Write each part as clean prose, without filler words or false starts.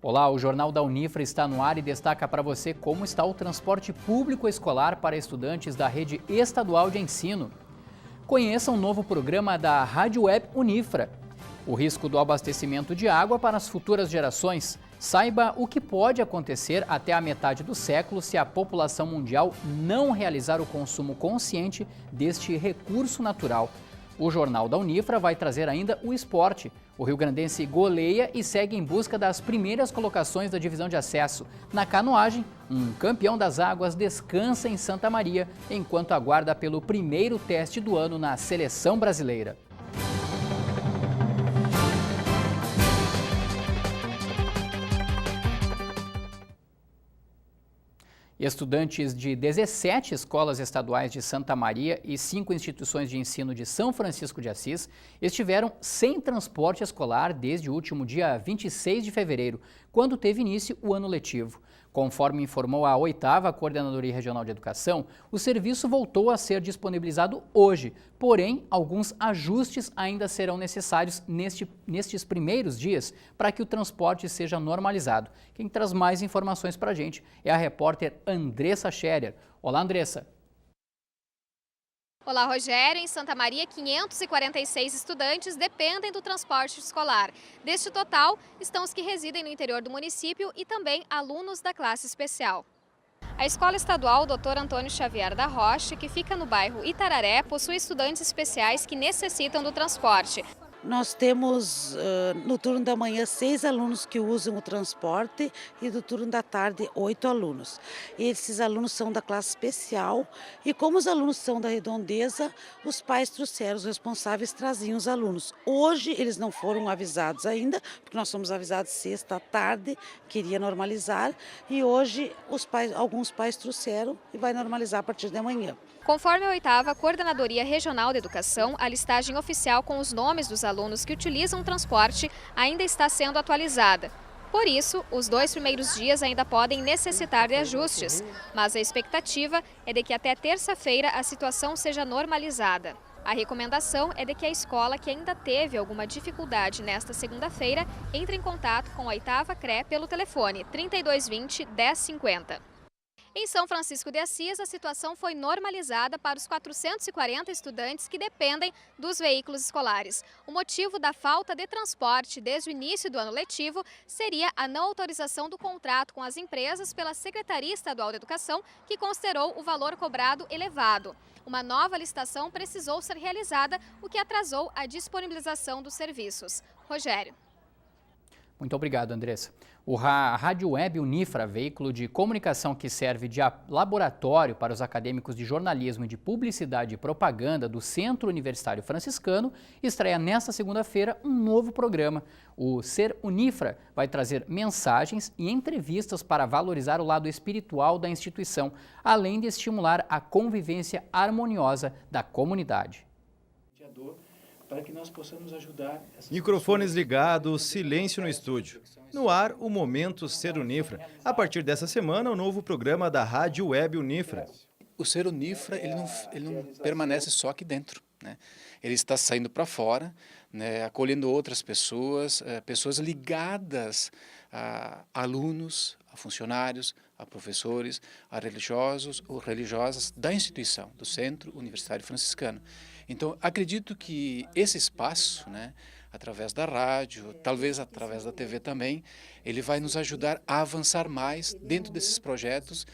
Olá, o Jornal da Unifra está no ar e destaca para você como está o transporte público escolar para estudantes da rede estadual de ensino. Conheça um novo programa da Rádio Web Unifra. O risco do abastecimento de água para as futuras gerações. Saiba o que pode acontecer até a metade do século se a população mundial não realizar o consumo consciente deste recurso natural. O Jornal da Unifra vai trazer ainda o esporte. O rio-grandense goleia e segue em busca das primeiras colocações da divisão de acesso. Na canoagem, um campeão das águas descansa em Santa Maria, enquanto aguarda pelo primeiro teste do ano na seleção brasileira. Estudantes de 17 escolas estaduais de Santa Maria e 5 instituições de ensino de São Francisco de Assis estiveram sem transporte escolar desde o último dia 26 de fevereiro, quando teve início o ano letivo. Conforme informou a 8ª Coordenadoria Regional de Educação, o serviço voltou a ser disponibilizado hoje, porém, alguns ajustes ainda serão necessários nestes primeiros dias para que o transporte seja normalizado. Quem traz mais informações para a gente é a repórter Andressa Scherer. Olá, Andressa. Olá, Rogério. Em Santa Maria, 546 estudantes dependem do transporte escolar. Deste total, estão os que residem no interior do município e também alunos da classe especial. A Escola Estadual Dr. Antônio Xavier da Rocha, que fica no bairro Itararé, possui estudantes especiais que necessitam do transporte. Nós temos no turno da manhã 6 alunos que usam o transporte e do turno da tarde 8 alunos. Esses alunos são da classe especial e como os alunos são da redondeza, os pais trouxeram, os responsáveis traziam os alunos. Hoje eles não foram avisados ainda, porque nós somos avisados sexta à tarde, queria normalizar, e hoje alguns pais trouxeram e vai normalizar a partir de amanhã. Conforme a 8ª Coordenadoria Regional de Educação, a listagem oficial com os nomes dos alunos que utilizam o transporte ainda está sendo atualizada. Por isso, os 2 primeiros dias ainda podem necessitar de ajustes, mas a expectativa é de que até terça-feira a situação seja normalizada. A recomendação é de que a escola que ainda teve alguma dificuldade nesta segunda-feira entre em contato com a 8ª CRE pelo telefone 3220 1050. Em São Francisco de Assis, a situação foi normalizada para os 440 estudantes que dependem dos veículos escolares. O motivo da falta de transporte desde o início do ano letivo seria a não autorização do contrato com as empresas pela Secretaria Estadual de Educação, que considerou o valor cobrado elevado. Uma nova licitação precisou ser realizada, o que atrasou a disponibilização dos serviços. Rogério. Muito obrigado, Andressa. A Rádio Web Unifra, veículo de comunicação que serve de laboratório para os acadêmicos de jornalismo e de publicidade e propaganda do Centro Universitário Franciscano, estreia nesta segunda-feira um novo programa. O Ser Unifra vai trazer mensagens e entrevistas para valorizar o lado espiritual da instituição, além de estimular a convivência harmoniosa da comunidade. Para que nós possamos ajudar. Microfones ligados, silêncio no estúdio. No ar, o Momento Ser Unifra. A partir dessa semana, o novo programa da Rádio Web Unifra. O Ser Unifra, ele não permanece só aqui dentro, né? Ele está saindo para fora, né, acolhendo outras pessoas, pessoas ligadas a alunos, a funcionários, a professores, a religiosos ou religiosas da instituição, do Centro Universitário Franciscano. Então, acredito que esse espaço, né, através da rádio, talvez através da TV também, ele vai nos ajudar a avançar mais dentro desses projetos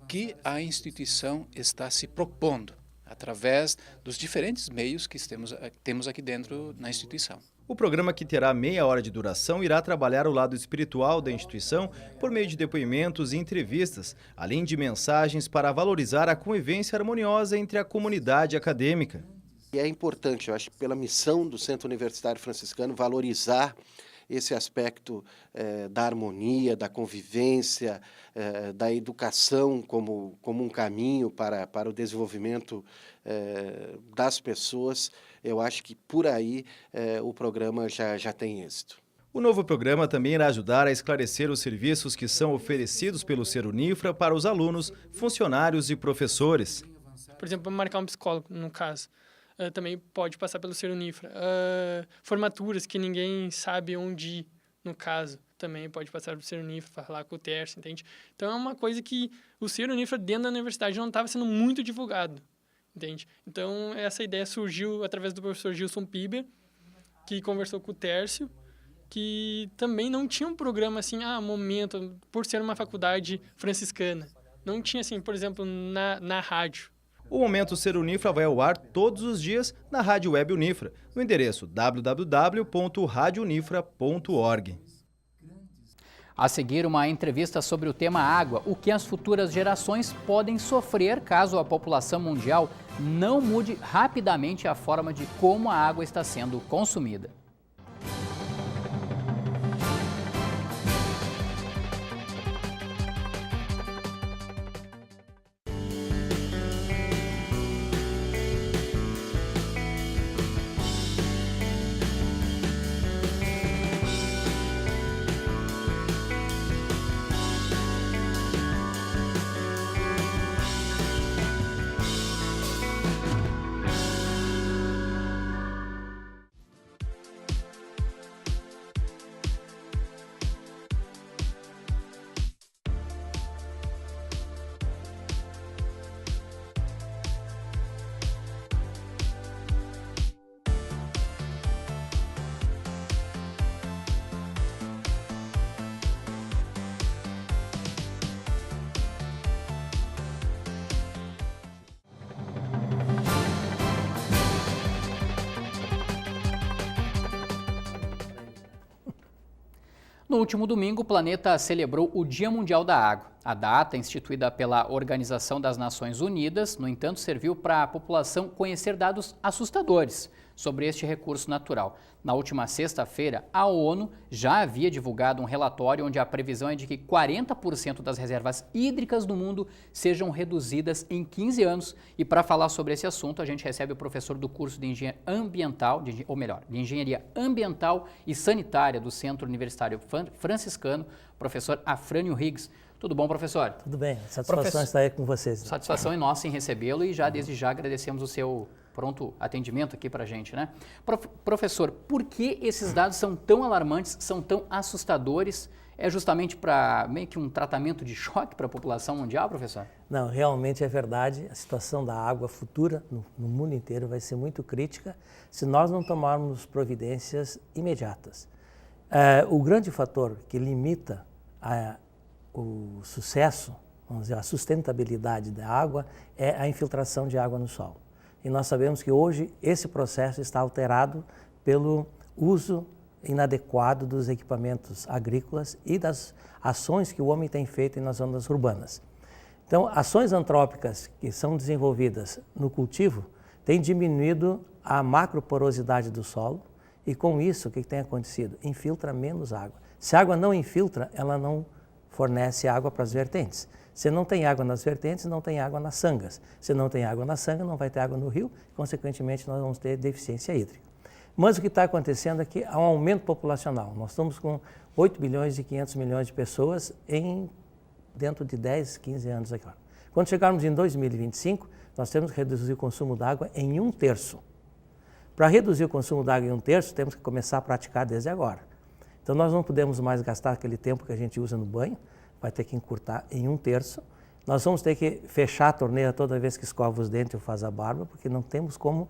que a instituição está se propondo, através dos diferentes meios que temos aqui dentro na instituição. O programa, que terá meia hora de duração, irá trabalhar o lado espiritual da instituição por meio de depoimentos e entrevistas, além de mensagens para valorizar a convivência harmoniosa entre a comunidade acadêmica. E é importante, eu acho, pela missão do Centro Universitário Franciscano, valorizar esse aspecto da harmonia, da convivência, da educação como um caminho para o desenvolvimento das pessoas. Eu acho que por aí o programa já tem êxito. O novo programa também irá ajudar a esclarecer os serviços que são oferecidos pelo Ser Unifra para os alunos, funcionários e professores. Por exemplo, marcar um psicólogo, no caso. Também pode passar pelo Ser Unifra. Formaturas que ninguém sabe onde ir, no caso, também pode passar para o Ser Unifra, falar com o Tércio, entende? Então, é uma coisa que o Ser Unifra dentro da universidade não estava sendo muito divulgado, entende? Então, essa ideia surgiu através do professor Gilson Piber, que conversou com o Tércio, que também não tinha um programa assim, momento, por ser uma faculdade franciscana. Não tinha, assim, por exemplo, na rádio. O Momento Ser Unifra vai ao ar todos os dias na Rádio Web Unifra, no endereço www.radiounifra.org. A seguir, uma entrevista sobre o tema água, o que as futuras gerações podem sofrer caso a população mundial não mude rapidamente a forma de como a água está sendo consumida. No último domingo, o planeta celebrou o Dia Mundial da Água. A data, instituída pela Organização das Nações Unidas, no entanto, serviu para a população conhecer dados assustadores sobre este recurso natural. Na última sexta-feira, a ONU já havia divulgado um relatório onde a previsão é de que 40% das reservas hídricas do mundo sejam reduzidas em 15 anos. E para falar sobre esse assunto, a gente recebe o professor do curso de Engenharia Ambiental, de Engenharia Ambiental e Sanitária do Centro Universitário Franciscano, professor Afrânio Riggs. Tudo bom, professor? Tudo bem, satisfação estar aí com vocês. Satisfação é nossa em recebê-lo e já desde já agradecemos o seu pronto atendimento aqui para a gente, né? Professor, por que esses dados são tão alarmantes, são tão assustadores? É justamente para meio que um tratamento de choque para a população mundial, professor? Não, realmente é verdade. A situação da água futura no mundo inteiro vai ser muito crítica se nós não tomarmos providências imediatas. O grande fator que limita o sucesso, vamos dizer, a sustentabilidade da água é a infiltração de água no solo. E nós sabemos que hoje esse processo está alterado pelo uso inadequado dos equipamentos agrícolas e das ações que o homem tem feito nas zonas urbanas. Então, ações antrópicas que são desenvolvidas no cultivo têm diminuído a macroporosidade do solo e com isso o que tem acontecido? Infiltra menos água. Se a água não infiltra, ela não fornece água para as vertentes. Se não tem água nas vertentes, não tem água nas sangas. Se não tem água na sanga, não vai ter água no rio, consequentemente nós vamos ter deficiência hídrica. Mas o que está acontecendo é que há um aumento populacional. Nós estamos com 8 bilhões e 500 milhões de pessoas dentro de 10, 15 anos agora. Quando chegarmos em 2025, nós temos que reduzir o consumo d'água em 1/3. Para reduzir o consumo d'água em 1/3, temos que começar a praticar desde agora. Então nós não podemos mais gastar aquele tempo que a gente usa no banho, vai ter que encurtar em 1/3. Nós vamos ter que fechar a torneira toda vez que escova os dentes ou faz a barba, porque não temos como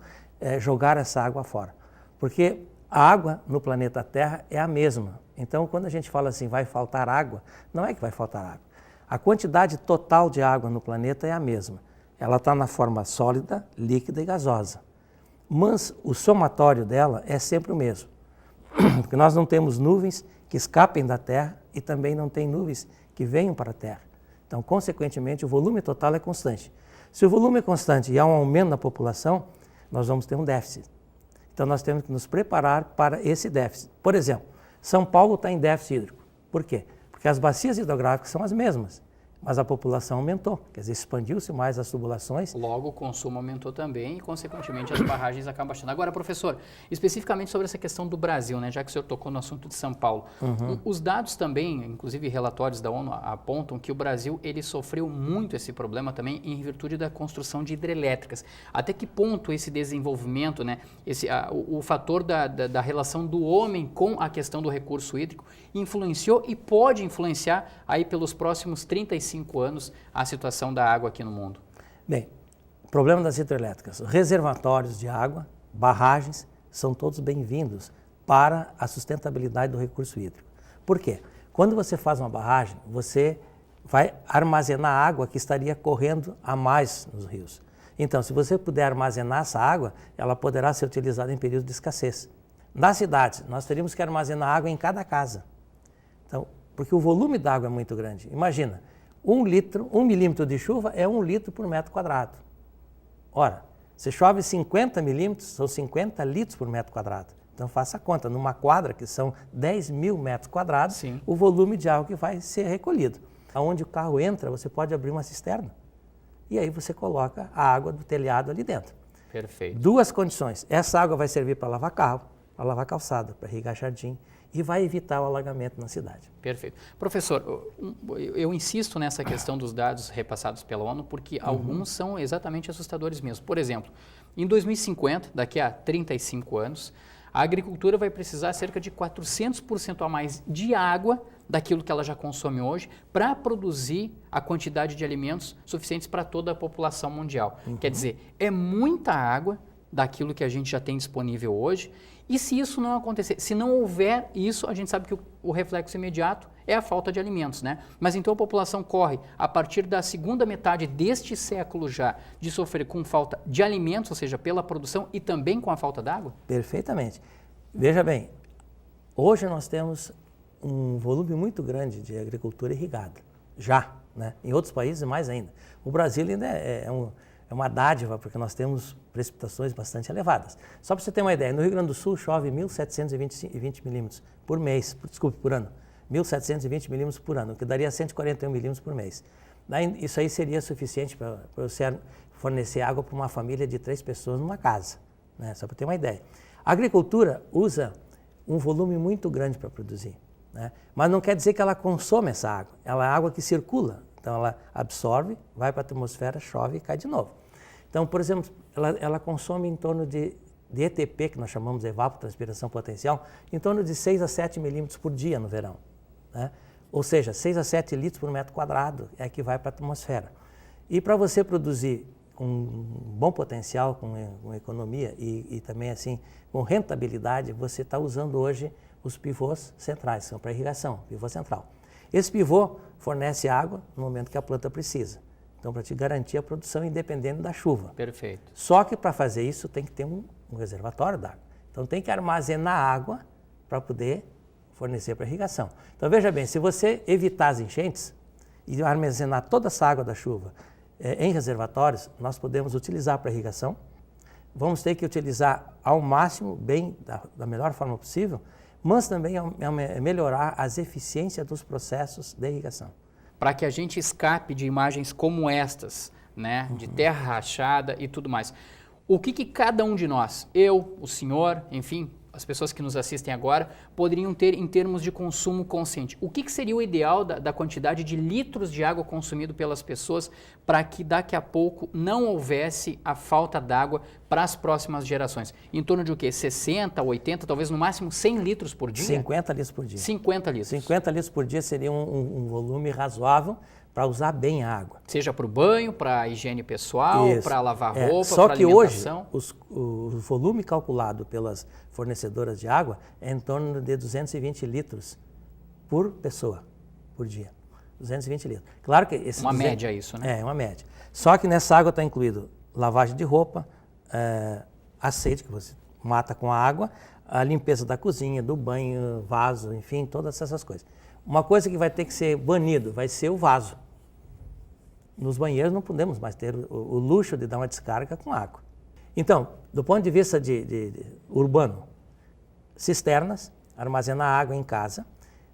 jogar essa água fora. Porque a água no planeta Terra é a mesma. Então, quando a gente fala assim, vai faltar água, não é que vai faltar água. A quantidade total de água no planeta é a mesma. Ela está na forma sólida, líquida e gasosa. Mas o somatório dela é sempre o mesmo. Porque nós não temos nuvens que escapem da Terra e também não tem nuvens que venham para a Terra. Então, consequentemente, o volume total é constante. Se o volume é constante e há um aumento na população, nós vamos ter um déficit. Então, nós temos que nos preparar para esse déficit. Por exemplo, São Paulo está em déficit hídrico. Por quê? Porque as bacias hidrográficas são as mesmas. mas a população aumentou, quer dizer, expandiu-se mais as tubulações. Logo, o consumo aumentou também e, consequentemente, as barragens acabam baixando. Agora, professor, especificamente sobre essa questão do Brasil, né, já que o senhor tocou no assunto de São Paulo, os dados também, inclusive relatórios da ONU, apontam que o Brasil ele sofreu muito esse problema também em virtude da construção de hidrelétricas. Até que ponto esse desenvolvimento, né, o fator da relação do homem com a questão do recurso hídrico influenciou e pode influenciar aí pelos próximos 35 anos a situação da água aqui no mundo? Bem, o problema das hidrelétricas, reservatórios de água, barragens, são todos bem-vindos para a sustentabilidade do recurso hídrico. Por quê? Quando você faz uma barragem, você vai armazenar água que estaria correndo a mais nos rios. Então, se você puder armazenar essa água, ela poderá ser utilizada em período de escassez. Nas cidades, nós teríamos que armazenar água em cada casa. Então, porque o volume da água é muito grande. Imagina, 1 milímetro de chuva é 1 litro por metro quadrado. Ora, se chove 50 milímetros, são 50 litros por metro quadrado. Então, faça a conta, numa quadra, que são 10 mil metros quadrados, sim, o volume de água que vai ser recolhido. Onde o carro entra, você pode abrir uma cisterna. E aí você coloca a água do telhado ali dentro. Perfeito. 2 condições. Essa água vai servir para lavar carro, para lavar calçada, para irrigar jardim e vai evitar o alagamento na cidade. Perfeito. Professor, eu insisto nessa questão dos dados repassados pela ONU porque alguns são exatamente assustadores mesmo. Por exemplo, em 2050, daqui a 35 anos, a agricultura vai precisar cerca de 400% a mais de água daquilo que ela já consome hoje para produzir a quantidade de alimentos suficientes para toda a população mundial. Quer dizer, é muita água daquilo que a gente já tem disponível hoje. E se isso não acontecer, se não houver isso, a gente sabe que o reflexo imediato é a falta de alimentos, né? Mas então a população corre, a partir da segunda metade deste século já, de sofrer com falta de alimentos, ou seja, pela produção e também com a falta d'água? Perfeitamente. Veja bem, hoje nós temos um volume muito grande de agricultura irrigada, já, né? Em outros países mais ainda. O Brasil ainda é uma dádiva, porque nós temos precipitações bastante elevadas. Só para você ter uma ideia, no Rio Grande do Sul chove 1.720 milímetros por mês, por ano. 1.720 milímetros por ano, que daria 141 milímetros por mês. Isso aí seria suficiente para você fornecer água para uma família de 3 pessoas numa casa, né? Só para ter uma ideia. A agricultura usa um volume muito grande para produzir, né? Mas não quer dizer que ela consome essa água, ela é água que circula. Então, ela absorve, vai para a atmosfera, chove e cai de novo. Então, por exemplo, ela consome em torno de ETP, que nós chamamos de evapotranspiração potencial, em torno de 6 a 7 milímetros por dia no verão, né? Ou seja, 6 a 7 litros por metro quadrado é que vai para a atmosfera. E para você produzir com um bom potencial, com economia e também assim com rentabilidade, você está usando hoje os pivôs centrais, são para irrigação, pivô central. Esse pivô fornece água no momento que a planta precisa. Então, para te garantir a produção independente da chuva. Perfeito. Só que para fazer isso tem que ter um reservatório d'água. Então, tem que armazenar água para poder fornecer para irrigação. Então, veja bem, se você evitar as enchentes e armazenar toda essa água da chuva em reservatórios, nós podemos utilizar para irrigação. Vamos ter que utilizar ao máximo, bem, da melhor forma possível, mas também melhorar as eficiências dos processos de irrigação. Para que a gente escape de imagens como estas, né, de terra rachada e tudo mais. O que cada um de nós, eu, o senhor, enfim, as pessoas que nos assistem agora, poderiam ter em termos de consumo consciente? O que seria o ideal da quantidade de litros de água consumido pelas pessoas para que daqui a pouco não houvesse a falta d'água para as próximas gerações? Em torno de o quê? 60, 80, talvez no máximo 100 litros por dia? 50 litros por dia. 50 litros. 50 litros por dia seria um volume razoável para usar bem a água. Seja para o banho, para a higiene pessoal, para lavar roupa, para alimentação. Só que hoje o volume calculado pelas fornecedoras de água é em torno de 220 litros por pessoa, por dia. 220 litros. Claro que uma média isso, né? É, uma média. Só que nessa água está incluído lavagem de roupa, azeite que você mata com a água, a limpeza da cozinha, do banho, vaso, enfim, todas essas coisas. Uma coisa que vai ter que ser banido vai ser o vaso. Nos banheiros não podemos mais ter o luxo de dar uma descarga com água. Então, do ponto de vista de urbano, cisternas, armazenar água em casa,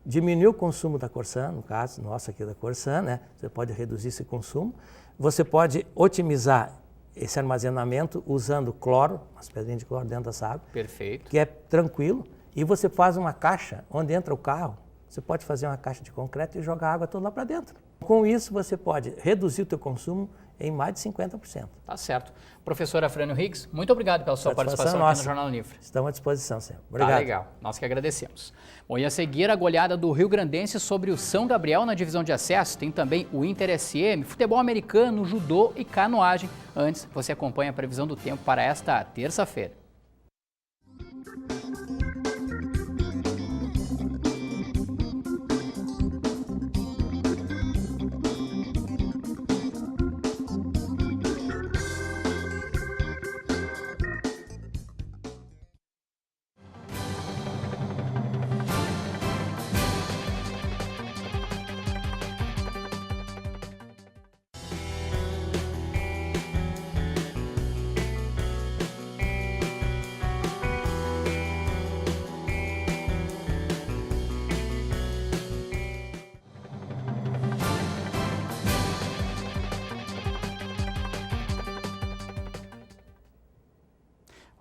diminuir o consumo da Corsan, no caso nosso aqui da Corsan, né? Você pode reduzir esse consumo. Você pode otimizar esse armazenamento usando cloro, umas pedrinhas de cloro dentro dessa água. Perfeito. Que é tranquilo. E você faz uma caixa onde entra o carro. Você pode fazer uma caixa de concreto e jogar a água toda lá para dentro. Com isso, você pode reduzir o teu consumo em mais de 50%. Tá certo. Professor Afrânio Higgs, muito obrigado pela sua participação aqui no Jornal Unifra. Estamos à disposição sempre. Obrigado. Tá legal. Nós que agradecemos. Bom, e a seguir a goleada do Rio Grandense sobre o São Gabriel na divisão de acesso. Tem também o Inter SM, futebol americano, judô e canoagem. Antes, você acompanha a previsão do tempo para esta terça-feira.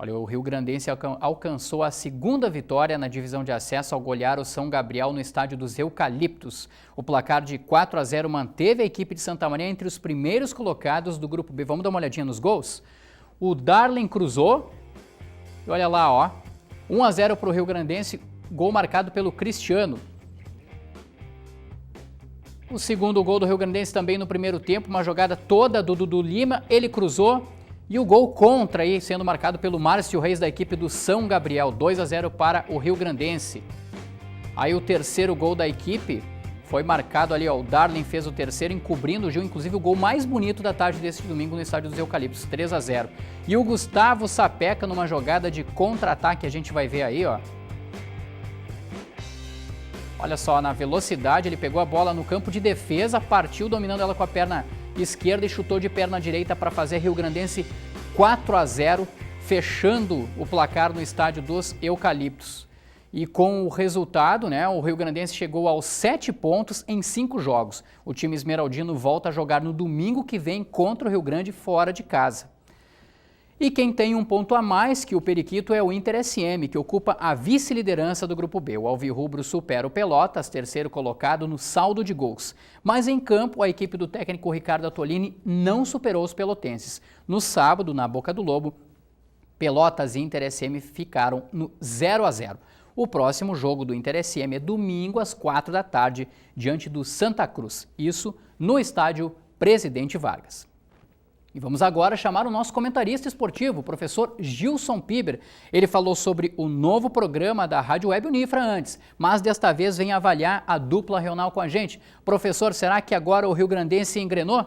Olha, o Rio Grandense alcançou a segunda vitória na divisão de acesso ao golear o São Gabriel no estádio dos Eucaliptos. O placar de 4-0 manteve a equipe de Santa Maria entre os primeiros colocados do Grupo B. Vamos dar uma olhadinha nos gols? O Darlen cruzou, e olha lá, ó, 1-0 para o Rio Grandense, gol marcado pelo Cristiano. O segundo gol do Rio Grandense também no primeiro tempo, uma jogada toda do Dudu Lima, ele cruzou. E o gol contra aí sendo marcado pelo Márcio Reis da equipe do São Gabriel, 2-0 para o Rio Grandense. Aí o terceiro gol da equipe foi marcado ali, ó, o Darlen fez o terceiro encobrindo o Gil, inclusive o gol mais bonito da tarde desse domingo no estádio dos Eucaliptos, 3-0. E o Gustavo Sapeca numa jogada de contra-ataque, a gente vai ver aí, ó. Olha só, na velocidade ele pegou a bola no campo de defesa, partiu dominando ela com a perna esquerda e chutou de perna direita para fazer Rio Grandense 4-0, fechando o placar no estádio dos Eucaliptos. E com o resultado, né, o Rio Grandense chegou aos 7 pontos em 5 jogos. O time esmeraldino volta a jogar no domingo que vem contra o Rio Grande fora de casa. E quem tem um ponto a mais que o Periquito é o Inter SM, que ocupa a vice-liderança do Grupo B. O Alvirrubro supera o Pelotas, terceiro colocado no saldo de gols. Mas em campo, a equipe do técnico Ricardo Attolini não superou os pelotenses. No sábado, na Boca do Lobo, Pelotas e Inter SM ficaram no 0-0. O próximo jogo do Inter SM é domingo às 4 da tarde, diante do Santa Cruz. Isso no estádio Presidente Vargas. E vamos agora chamar o nosso comentarista esportivo, o professor Gilson Piber. Ele falou sobre o novo programa da Rádio Web Unifra antes, mas desta vez vem avaliar a dupla regional com a gente. Professor, será que agora o Rio Grandense engrenou?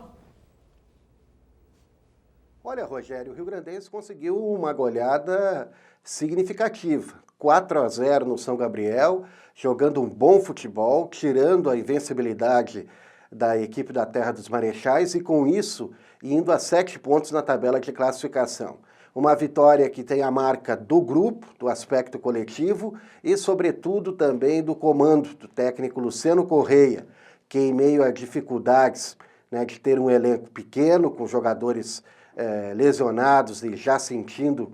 Olha, Rogério, o Rio Grandense conseguiu uma goleada significativa. 4-0 no São Gabriel, jogando um bom futebol, tirando a invencibilidade da equipe da Terra dos Marechais e, com isso, indo a 7 pontos na tabela de classificação. Uma vitória que tem a marca do grupo, do aspecto coletivo e, sobretudo, também do comando do técnico Luciano Correia, que, em meio a dificuldades, né, de ter um elenco pequeno, com jogadores lesionados e já sentindo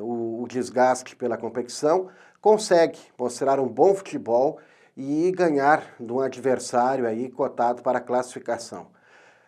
o desgaste pela competição, consegue mostrar um bom futebol e ganhar de um adversário aí cotado para a classificação.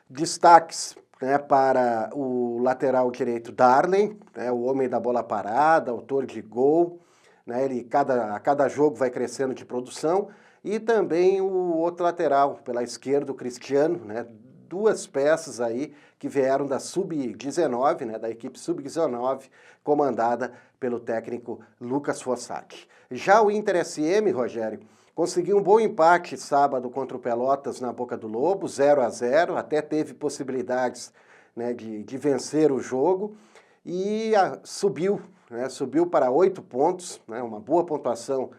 Destaques, né, para o lateral direito Darlen, né, o homem da bola parada, autor de gol, né, ele a cada jogo vai crescendo de produção, e também o outro lateral pela esquerda, o Cristiano, né, 2 peças aí que vieram da Sub-19, né, da equipe Sub-19, comandada pelo técnico Lucas Fossati. Já o Inter SM, Rogério, conseguiu um bom empate sábado contra o Pelotas na Boca do Lobo, 0-0, até teve possibilidades, né, de vencer o jogo e subiu, né, subiu para 8 pontos, né, uma boa pontuação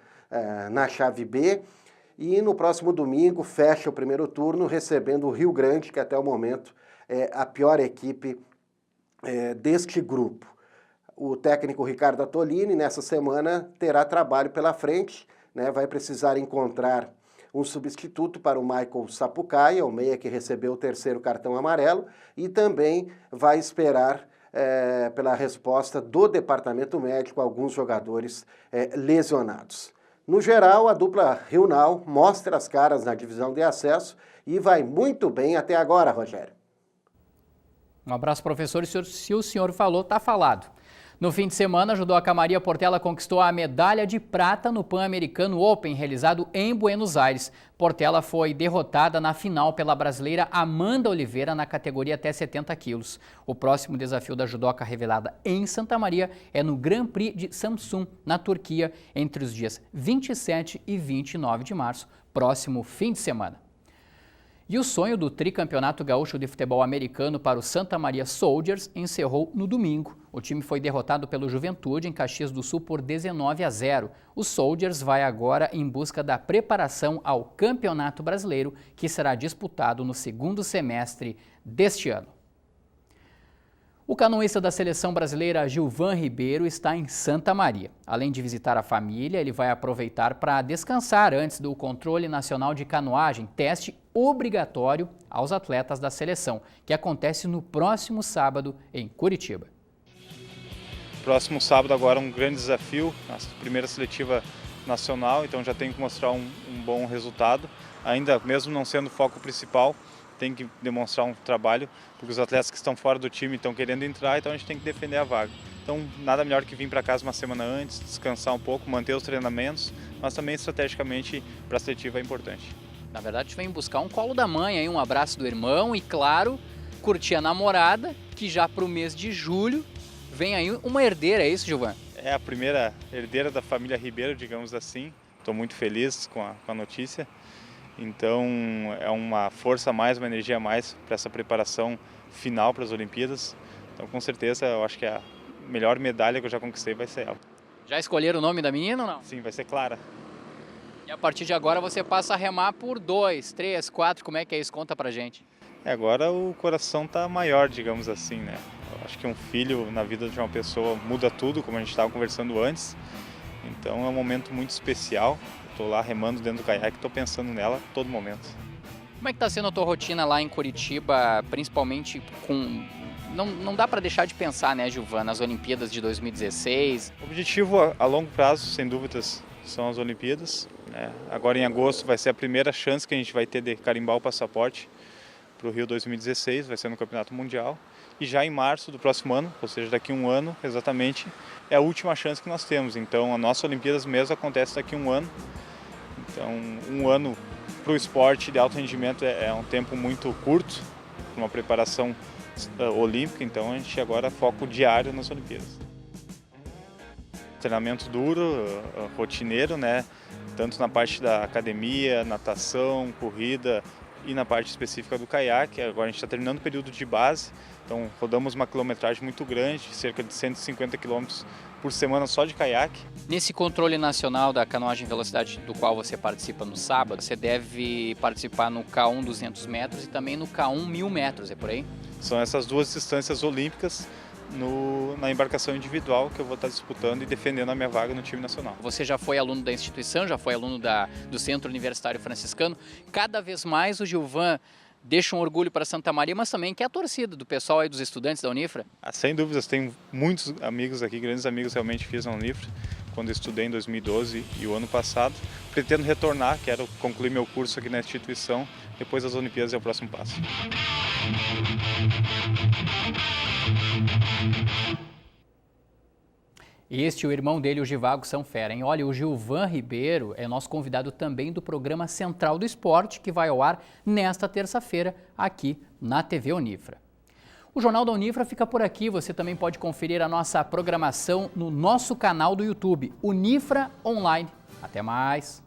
na chave B, e no próximo domingo fecha o primeiro turno recebendo o Rio Grande, que até o momento é a pior equipe deste grupo. O técnico Ricardo Attolini, nessa semana, terá trabalho pela frente, né, vai precisar encontrar um substituto para o Michael Sapucaia, o meia que recebeu o 3º cartão amarelo, e também vai esperar pela resposta do departamento médico alguns jogadores lesionados. No geral, a dupla Rio-Nau mostra as caras na divisão de acesso e vai muito bem até agora, Rogério. Um abraço, professor. Se o senhor falou, tá falado. No fim de semana, a judoca Maria Portela conquistou a medalha de prata no Pan-Americano Open, realizado em Buenos Aires. Portela foi derrotada na final pela brasileira Amanda Oliveira na categoria até 70 quilos. O próximo desafio da judoca revelada em Santa Maria é no Grand Prix de Samsun, na Turquia, entre os dias 27 e 29 de março, próximo fim de semana. E o sonho do tricampeonato gaúcho de futebol americano para o Santa Maria Soldiers encerrou no domingo. O time foi derrotado pelo Juventude em Caxias do Sul por 19-0. O Soldiers vai agora em busca da preparação ao Campeonato Brasileiro, que será disputado no segundo semestre deste ano. O canoísta da seleção brasileira Gilvan Ribeiro está em Santa Maria. Além de visitar a família, ele vai aproveitar para descansar antes do controle nacional de canoagem, teste obrigatório aos atletas da seleção, que acontece no próximo sábado em Curitiba. Próximo sábado agora um grande desafio, a primeira seletiva nacional, então já tem que mostrar um bom resultado, ainda mesmo não sendo o foco principal, tem que demonstrar um trabalho, porque os atletas que estão fora do time estão querendo entrar, então a gente tem que defender a vaga. Então nada melhor que vir para casa uma semana antes, descansar um pouco, manter os treinamentos, mas também estrategicamente para a seletiva é importante. Na verdade, a gente vem buscar um colo da mãe, aí, um abraço do irmão e, claro, curtir a namorada, que já para o mês de julho vem aí uma herdeira, é isso, Gilvan? É a primeira herdeira da família Ribeiro, digamos assim. Estou muito feliz com a notícia. Então é uma força a mais, uma energia a mais para essa preparação final para as Olimpíadas. Então com certeza eu acho que a melhor medalha que eu já conquistei vai ser ela. Já escolheram o nome da menina ou não? Sim, vai ser Clara. E a partir de agora você passa a remar por 2, 3, 4, como é que é isso? Conta pra gente. Agora o coração está maior, digamos assim, né? Eu acho que um filho na vida de uma pessoa muda tudo, como a gente estava conversando antes. Então é um momento muito especial. Estou lá remando dentro do caiaque, estou pensando nela a todo momento. Como é que está sendo a tua rotina lá em Curitiba, principalmente com... Não dá para deixar de pensar, né, Gilvan, nas Olimpíadas de 2016? O objetivo a longo prazo, sem dúvidas, são as Olimpíadas. Né? Agora em agosto vai ser a primeira chance que a gente vai ter de carimbar o passaporte para o Rio 2016, vai ser no Campeonato Mundial. E já em março do próximo ano, ou seja, daqui a um ano, exatamente, é a última chance que nós temos. Então a nossa Olimpíadas mesmo acontece daqui a um ano. Então um ano para o esporte de alto rendimento é um tempo muito curto, uma preparação olímpica, então a gente agora foca o diário nas Olimpíadas. Treinamento duro, rotineiro, né? Tanto na parte da academia, natação, corrida e na parte específica do caiaque. Agora a gente está terminando o período de base, então rodamos uma quilometragem muito grande, cerca de 150 quilômetros por semana só de caiaque. Nesse controle nacional da canoagem velocidade do qual você participa no sábado, você deve participar no K1 200 metros e também no K1 1000 metros, é por aí? São essas duas distâncias olímpicas na embarcação individual que eu vou estar disputando e defendendo a minha vaga no time nacional. Você já foi aluno da instituição, já foi aluno do Centro Universitário Franciscano. Cada vez mais o Gilvan deixa um orgulho para Santa Maria, mas também que é a torcida do pessoal aí dos estudantes da Unifra. Sem dúvidas, tenho muitos amigos aqui, grandes amigos realmente fiz na Unifra, quando eu estudei em 2012 e o ano passado. Pretendo retornar, quero concluir meu curso aqui na instituição, depois das Olimpíadas é o próximo passo. Este e o irmão dele, o Givago, são fera, hein? Olha, o Gilvan Ribeiro é nosso convidado também do programa Central do Esporte, que vai ao ar nesta terça-feira aqui na TV Unifra. O Jornal da Unifra fica por aqui. Você também pode conferir a nossa programação no nosso canal do YouTube, Unifra Online. Até mais!